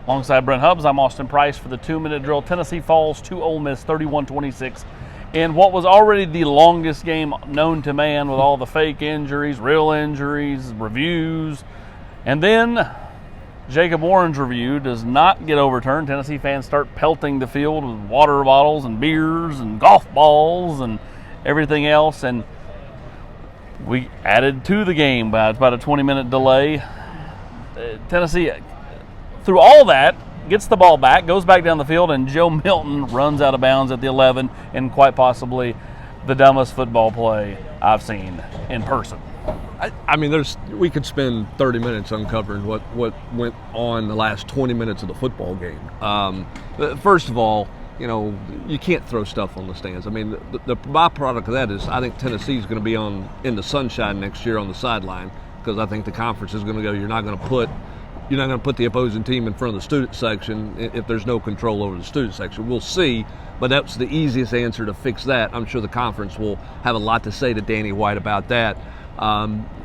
Alongside Brent Hubbs, I'm Austin Price for the 2-minute drill. Tennessee falls to Ole Miss 31-26 in what was already the longest game known to man, with all the fake injuries, real injuries, reviews. And then Jacob Warren's review does not get overturned. Tennessee fans start pelting the field with water bottles and beers and golf balls and everything else. And we added to the game by about a 20-minute delay. Tennessee, through all that, gets the ball back, goes back down the field, and Joe Milton runs out of bounds at the 11 in quite possibly the dumbest football play I've seen in person. I mean, we could spend 30 minutes uncovering what went on the last 20 minutes of the football game. First of all, you can't throw stuff on the stands. I mean, the byproduct of that is I think Tennessee's going to be in the sunshine next year on the sideline, because I think the conference is going to go, you're not going to put the opposing team in front of the student section if there's no control over the student section. We'll see, but that's the easiest answer to fix that. I'm sure the conference will have a lot to say to Danny White about that.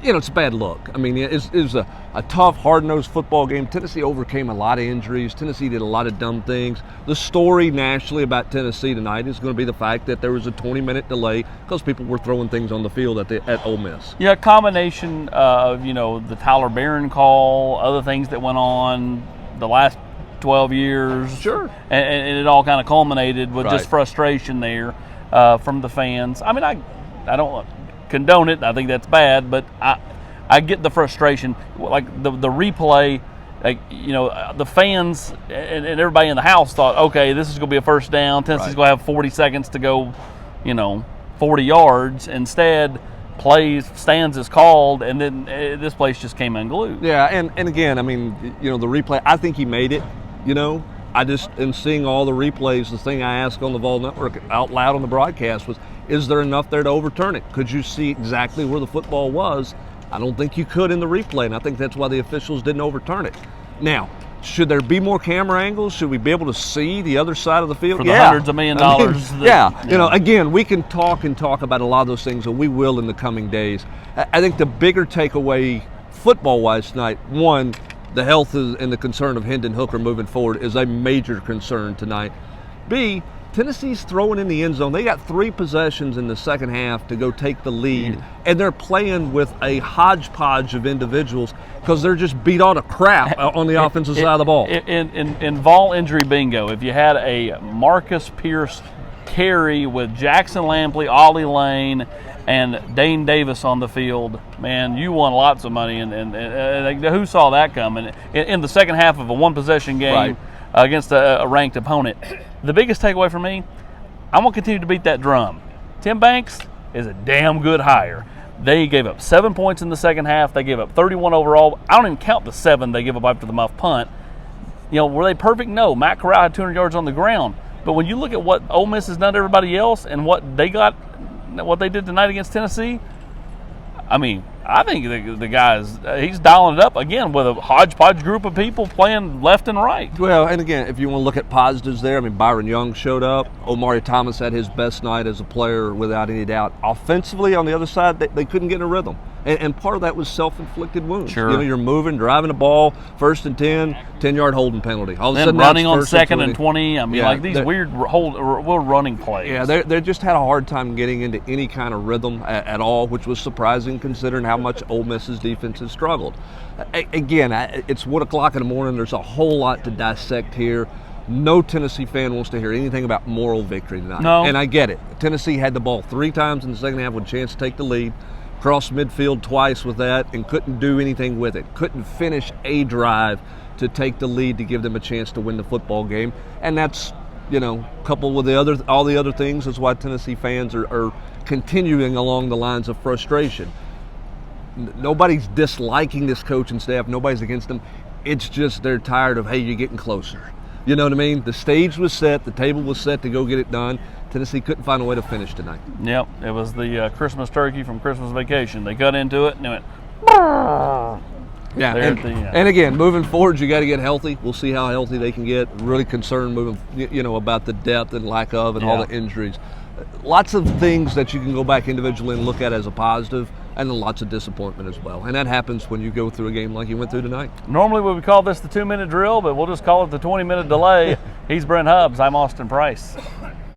It's a bad look. I mean, it was a tough, hard-nosed football game. Tennessee overcame a lot of injuries. Tennessee did a lot of dumb things. The story nationally about Tennessee tonight is going to be the fact that there was a 20-minute delay because people were throwing things on the field at Ole Miss. Yeah, a combination of, the Tyler Barron call, other things that went on the last 12 years. Sure. And it all kind of culminated with just frustration there from the fans. I mean, I don't condone it. I think that's bad, but I get the frustration. Like the replay, the fans and everybody in the house thought, okay, this is going to be a first down. Tennessee's going to have 40 seconds to go, 40 yards. Instead, stands is called, and then this place just came unglued. Yeah, and again, I mean, the replay, I think he made it, I just, in seeing all the replays, the thing I asked on the Vol Network out loud on the broadcast was, is there enough there to overturn it? Could you see exactly where the football was? I don't think you could in the replay, and I think that's why the officials didn't overturn it. Now, should there be more camera angles? Should we be able to see the other side of the field? For the hundreds of $1 million. Again, we can talk about a lot of those things, and we will in the coming days. I think the bigger takeaway football-wise tonight, one, the health and the concern of Hendon Hooker moving forward is a major concern tonight. B, Tennessee's throwing in the end zone. They got 3 possessions in the second half to go take the lead, and they're playing with a hodgepodge of individuals because they're just beat all the crap on the offensive side of the ball. In Vol injury bingo, if you had a Marcus Pierce carry with Jackson Lampley, Ollie Lane, and Dane Davis on the field, man, you won lots of money. And who saw that coming? In the second half of a one-possession game against a ranked opponent. The biggest takeaway for me, I'm going to continue to beat that drum. Tim Banks is a damn good hire. They gave up 7 points in the second half. They gave up 31 overall. I don't even count the 7 they give up after the muff punt. Were they perfect? No. Matt Corral had 200 yards on the ground. But when you look at what Ole Miss has done to everybody else and what they did tonight against Tennessee, I mean, I think the guy's he's dialing it up again with a hodgepodge group of people playing left and right. Well, and again, if you want to look at positives there, I mean, Byron Young showed up. Omari Thomas had his best night as a player without any doubt. Offensively, on the other side, they couldn't get in a rhythm. And part of that was self-inflicted wounds. Sure. You're moving, driving the ball, 1st and 10, 10-yard holding penalty. All of a then sudden, running on 2nd and 20. I mean, these weird running plays. Yeah, they just had a hard time getting into any kind of rhythm at all, which was surprising considering how much Ole Miss's defense has struggled. Again, it's 1 o'clock in the morning. There's a whole lot to dissect here. No Tennessee fan wants to hear anything about moral victory tonight. No. And I get it. Tennessee had the ball 3 times in the second half with a chance to take the lead. Crossed midfield twice with that and couldn't do anything with it. Couldn't finish a drive to take the lead to give them a chance to win the football game. And that's, coupled with all the other things, is why Tennessee fans are continuing along the lines of frustration. Nobody's disliking this coaching staff. Nobody's against them. It's just they're tired of, hey, you're getting closer. You know what I mean? The stage was set. The table was set to go get it done. Tennessee couldn't find a way to finish tonight. Yep, it was the Christmas turkey from Christmas Vacation. They cut into it and it went. Yeah, and again, moving forward, you got to get healthy. We'll see how healthy they can get. Really concerned about the depth and lack of and all the injuries. Lots of things that you can go back individually and look at as a positive. and then lots of disappointment as well. And that happens when you go through a game like you went through tonight. Normally we would call this the 2-minute drill, but we'll just call it the 20-minute delay. He's Brent Hubbs. I'm Austin Price.